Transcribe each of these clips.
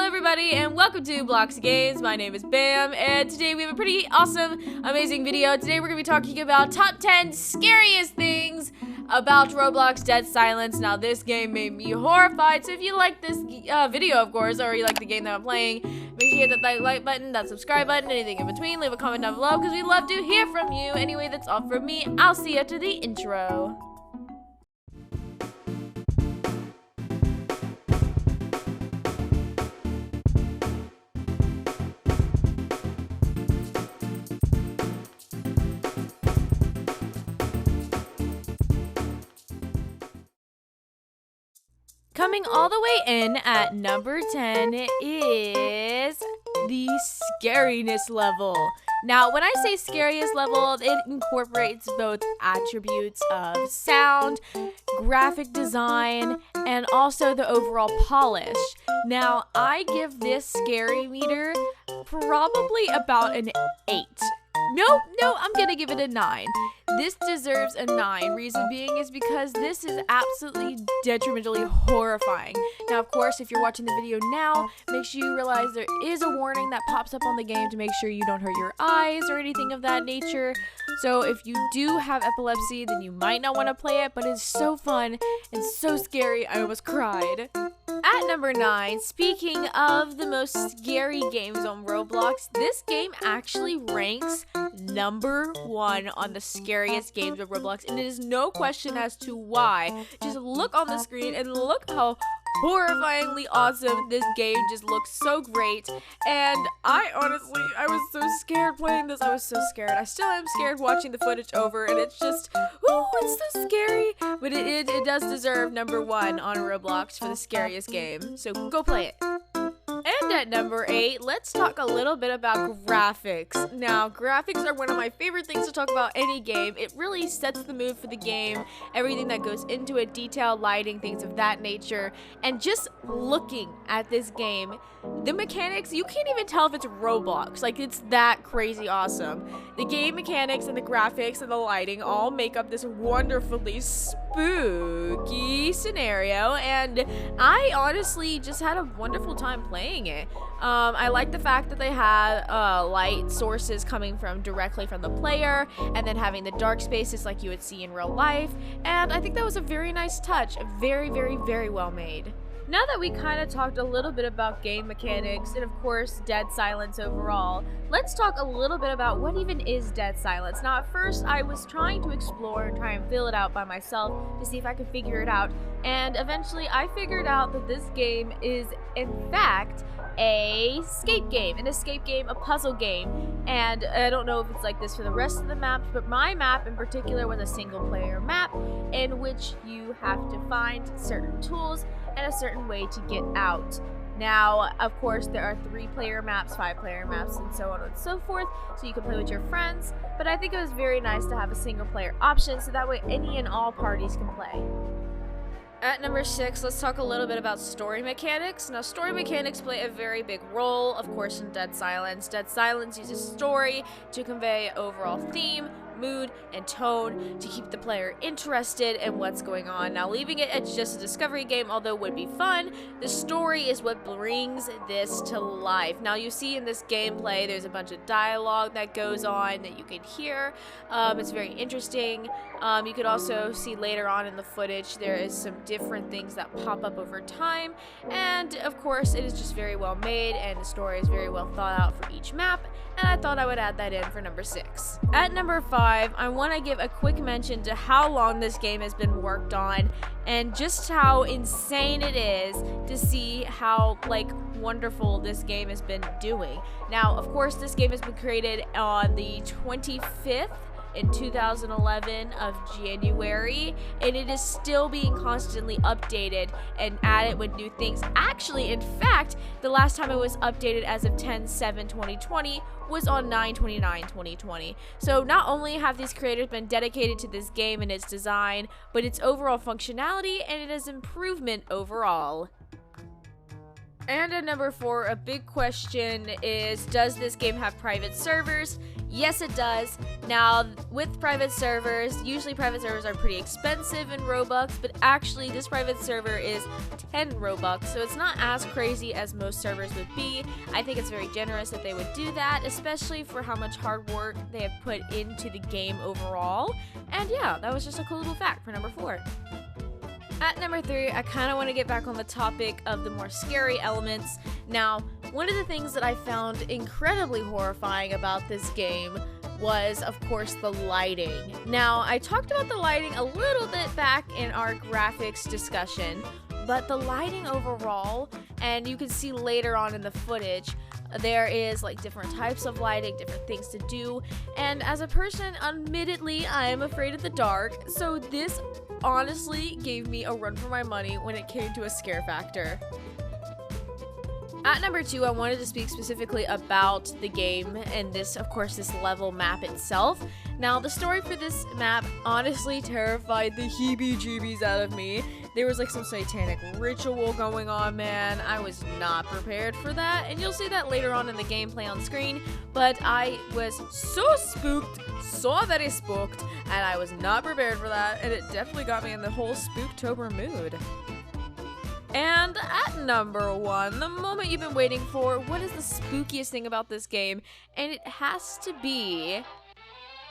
everybody, and welcome to Blox Games. My name is Bam, and today we have a pretty awesome, amazing video. Today we're going to be talking about top 10 scariest things about Roblox Dead Silence. Now, this game made me horrified, so if you like this video, of course, or you like the game that I'm playing, make sure you hit that like button, that subscribe button, anything in between. Leave a comment down below, because we love to hear from you. Anyway, that's all from me. I'll see you after the intro. Coming all the way in at number 10 is the scariness level. Now, when I say scariest level, it incorporates both attributes of sound, graphic design, and also the overall polish. Now, I give this scary meter probably about an 8. No, I'm gonna give it a 9. This deserves a 9. Reason being is because this is absolutely detrimentally horrifying. Now, of course, if you're watching the video now, make sure you realize there is a warning that pops up on the game to make sure you don't hurt your eyes or anything of that nature. So if you do have epilepsy, then you might not want to play it, but it's so fun and so scary, I almost cried. At number 9, speaking of the most scary games on Roblox, this game actually ranks number 1 on the scariest games of Roblox, and it is no question as to why. Just look on the screen and look how horrifyingly awesome this game just looks. So great. And I was so scared playing this. I was so scared. I still am scared watching the footage over, and it's just, ooh, it's so scary. But it does deserve number 1 on Roblox for the scariest game. So go play it. And at number 8, let's talk a little bit about graphics. Now, graphics are one of my favorite things to talk about any game. It really sets the mood for the game, everything that goes into it, detail, lighting, things of that nature. And just looking at this game, the mechanics, you can't even tell if it's Roblox. Like, it's that crazy awesome. The game mechanics and the graphics and the lighting all make up this wonderfully spooky scenario, and I honestly just had a wonderful time playing it. I like the fact that they had light sources coming from directly from the player, and then having the dark spaces like you would see in real life, and I think that was a very nice touch. Very, very, very well made. Now that we kind of talked a little bit about game mechanics and of course Dead Silence overall, let's talk a little bit about what even is Dead Silence. Now, at first I was trying to explore and try and feel it out by myself to see if I could figure it out, and eventually I figured out that this game is in fact an escape game, a puzzle game. And I don't know if it's like this for the rest of the maps, but my map in particular was a single player map in which you have to find certain tools and a certain way to get out. Now, of course, there are 3-player maps, 5-player maps, and so on and so forth, so you can play with your friends, but I think it was very nice to have a single player option so that way any and all parties can play. At number 6, let's talk a little bit about story mechanics. Now, story mechanics play a very big role, of course, in Dead Silence. Dead Silence uses story to convey overall theme, mood, and tone to keep the player interested in what's going on. Now, leaving it as just a discovery game, although would be fun, the story is what brings this to life. Now, you see in this gameplay, there's a bunch of dialogue that goes on that you can hear. It's very interesting. You could also see later on in the footage, there is some different things that pop up over time, and of course, it is just very well made, and the story is very well thought out for each map, and I thought I would add that in for number 6. At number 5, I want to give a quick mention to how long this game has been worked on and just how insane it is to see how wonderful this game has been doing. Now, of course, this game has been created on the 25th in 2011 of January, and it is still being constantly updated and added with new things. Actually, in fact, the last time it was updated as of 10/7/2020 was on 9/29/2020. So not only have these creators been dedicated to this game and its design, but its overall functionality and its improvement overall. And at number 4, a big question is, does this game have private servers? Yes, it does. Now, with private servers, usually private servers are pretty expensive in Robux, but actually this private server is 10 Robux, so it's not as crazy as most servers would be. I think it's very generous that they would do that, especially for how much hard work they have put into the game overall. And yeah, that was just a cool little fact for number 4. At number 3, I kind of want to get back on the topic of the more scary elements. Now, one of the things that I found incredibly horrifying about this game was, of course, the lighting. Now, I talked about the lighting a little bit back in our graphics discussion, but the lighting overall, and you can see later on in the footage, there is like different types of lighting, different things to do, and as a person, admittedly, I am afraid of the dark, so this honestly gave me a run for my money when it came to a scare factor. At number 2, I wanted to speak specifically about the game and this, of course, this level map itself. Now, the story for this map honestly terrified the heebie-jeebies out of me. There was like some satanic ritual going on, man. I was not prepared for that, and you'll see that later on in the gameplay on screen, but I was so spooked, so very spooked, and I was not prepared for that, and it definitely got me in the whole Spooktober mood. And at number 1, the moment you've been waiting for, what is the spookiest thing about this game? And it has to be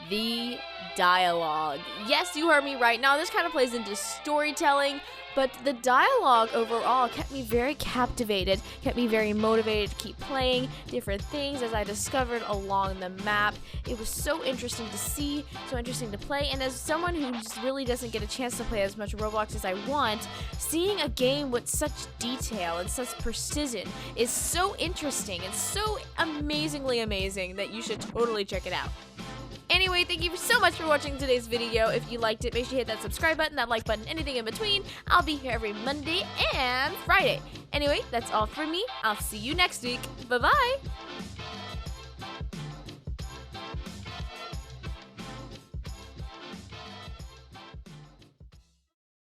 the dialogue. Yes, you heard me right. Now, this kind of plays into storytelling, but the dialogue overall kept me very captivated, kept me very motivated to keep playing different things as I discovered along the map. It was so interesting to see, so interesting to play, and as someone who just really doesn't get a chance to play as much Roblox as I want, seeing a game with such detail and such precision is so interesting and so amazingly amazing that you should totally check it out. Anyway, thank you so much for watching today's video. If you liked it, make sure you hit that subscribe button, that like button, anything in between. I'll be here every Monday and Friday. Anyway, that's all for me. I'll see you next week. Bye-bye!